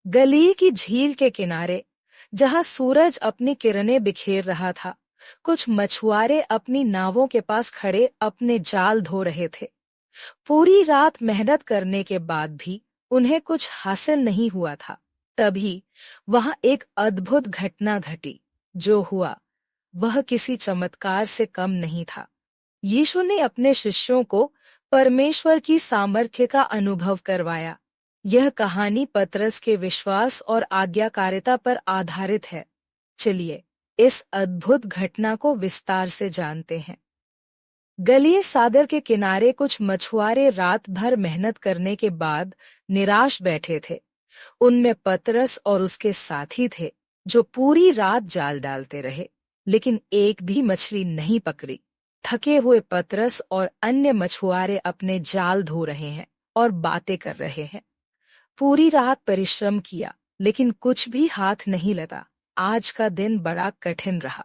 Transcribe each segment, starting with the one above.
गलील की झील के किनारे, जहां सूरज अपनी किरणें बिखेर रहा था, कुछ मछुआरे अपनी नावों के पास खड़े अपने जाल धो रहे थे। पूरी रात मेहनत करने के बाद भी उन्हें कुछ हासिल नहीं हुआ था। तभी वहां एक अद्भुत घटना घटी। जो हुआ वह किसी चमत्कार से कम नहीं था। यीशु ने अपने शिष्यों को परमेश्वर की सामर्थ्य का अनुभव करवाया। यह कहानी पतरस के विश्वास और आज्ञाकारिता पर आधारित है। चलिए इस अद्भुत घटना को विस्तार से जानते हैं। गलील सागर के किनारे कुछ मछुआरे रात भर मेहनत करने के बाद निराश बैठे थे। उनमें पतरस और उसके साथी थे, जो पूरी रात जाल डालते रहे, लेकिन एक भी मछली नहीं पकड़ी। थके हुए पतरस और अन्य मछुआरे अपने जाल धो रहे हैं और बातें कर रहे हैं। पूरी रात परिश्रम किया, लेकिन कुछ भी हाथ नहीं लगा। आज का दिन बड़ा कठिन रहा।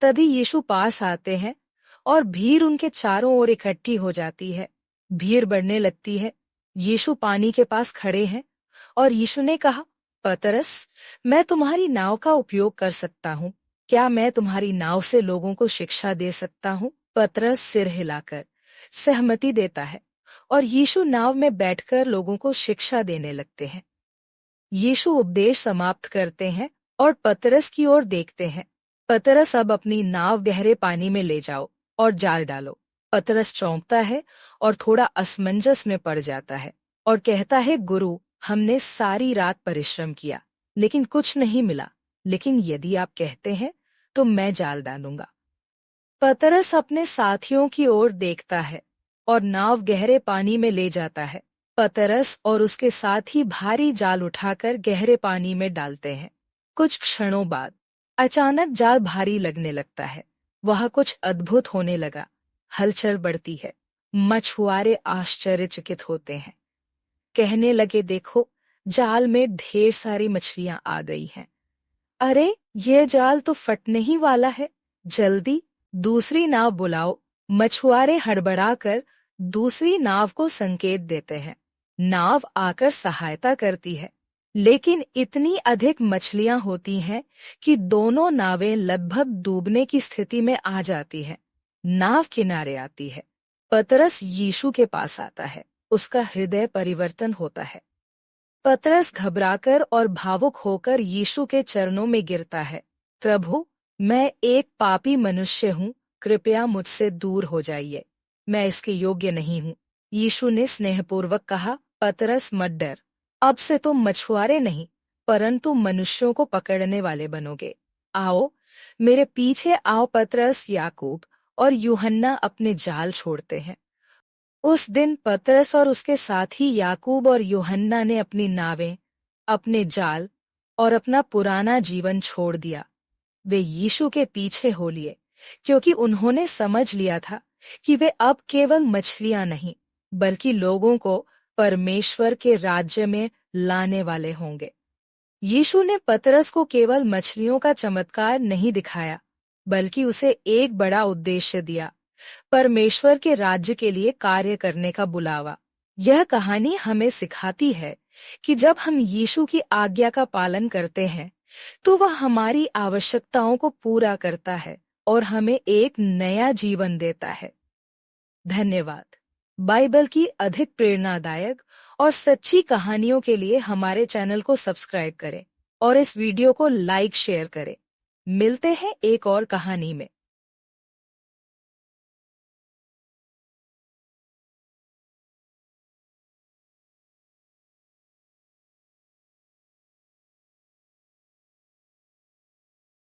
तभी यीशु पास आते हैं और भीड़ उनके चारों ओर इकट्ठी हो जाती है। भीड़ बढ़ने लगती है। यीशु पानी के पास खड़े हैं और यीशु ने कहा, पतरस, मैं तुम्हारी नाव का उपयोग कर सकता हूँ। क्या मैं तुम्हारी नाव से लोगों को शिक्षा दे सकता हूँ? पतरस सिर हिलाकर सहमति देता है और यीशु नाव में बैठकर लोगों को शिक्षा देने लगते हैं। यीशु उपदेश समाप्त करते हैं और पतरस की ओर देखते हैं। पतरस, अब अपनी नाव गहरे पानी में ले जाओ और जाल डालो। पतरस चौंकता है और थोड़ा असमंजस में पड़ जाता है और कहता है, गुरु, हमने सारी रात परिश्रम किया, लेकिन कुछ नहीं मिला। लेकिन यदि आप कहते हैं तो मैं जाल डालूंगा। पतरस अपने साथियों की ओर देखता है और नाव गहरे पानी में ले जाता है। पतरस और उसके साथी भारी जाल उठाकर गहरे पानी में डालते हैं। कुछ क्षणों बाद अचानक जाल भारी लगने लगता है। वह कुछ अद्भुत होने लगा। हलचल बढ़ती है। मछुआरे आश्चर्यचकित होते हैं। कहने लगे, देखो, जाल में ढेर सारी मछलियां आ गई हैं। अरे, यह जाल तो फटने ही वाला है। जल्दी दूसरी नाव बुलाओ। मछुआरे हड़बड़ाकर दूसरी नाव को संकेत देते हैं। नाव आकर सहायता करती है, लेकिन इतनी अधिक मछलियां होती हैं कि दोनों नावें लगभग डूबने की स्थिति में आ जाती हैं। नाव किनारे आती है। पतरस यीशु के पास आता है। उसका हृदय परिवर्तन होता है। पतरस घबराकर और भावुक होकर यीशु के चरणों में गिरता है। प्रभु, मैं एक पापी मनुष्य हूँ, कृपया मुझसे दूर हो जाइए। मैं इसके योग्य नहीं हूँ। यीशु ने स्नेहपूर्वक कहा, पतरस, मत डर। अब से तुम मछुआरे नहीं, परंतु मनुष्यों को पकड़ने वाले बनोगे। आओ, मेरे पीछे आओ। पतरस, याकूब और यूहन्ना अपने जाल छोड़ते हैं। उस दिन पतरस और उसके साथी याकूब और यूहन्ना ने अपनी नावें, अपने जाल और अपना पुराना जीवन छोड़ दिया। वे यीशु के पीछे हो लिए, क्योंकि उन्होंने समझ लिया था कि वे अब केवल मछलियां नहीं, बल्कि लोगों को परमेश्वर के राज्य में लाने वाले होंगे। यीशु ने पतरस को केवल मछलियों का चमत्कार नहीं दिखाया, बल्कि उसे एक बड़ा उद्देश्य दिया, परमेश्वर के राज्य के लिए कार्य करने का बुलावा। यह कहानी हमें सिखाती है कि जब हम यीशु की आज्ञा का पालन करते हैं, तो वह हमारी आवश्यकताओं को पूरा करता है और हमें एक नया जीवन देता है। धन्यवाद। बाइबल की अधिक प्रेरणादायक और सच्ची कहानियों के लिए हमारे चैनल को सब्सक्राइब करें और इस वीडियो को लाइक शेयर करें। मिलते हैं एक और कहानी में।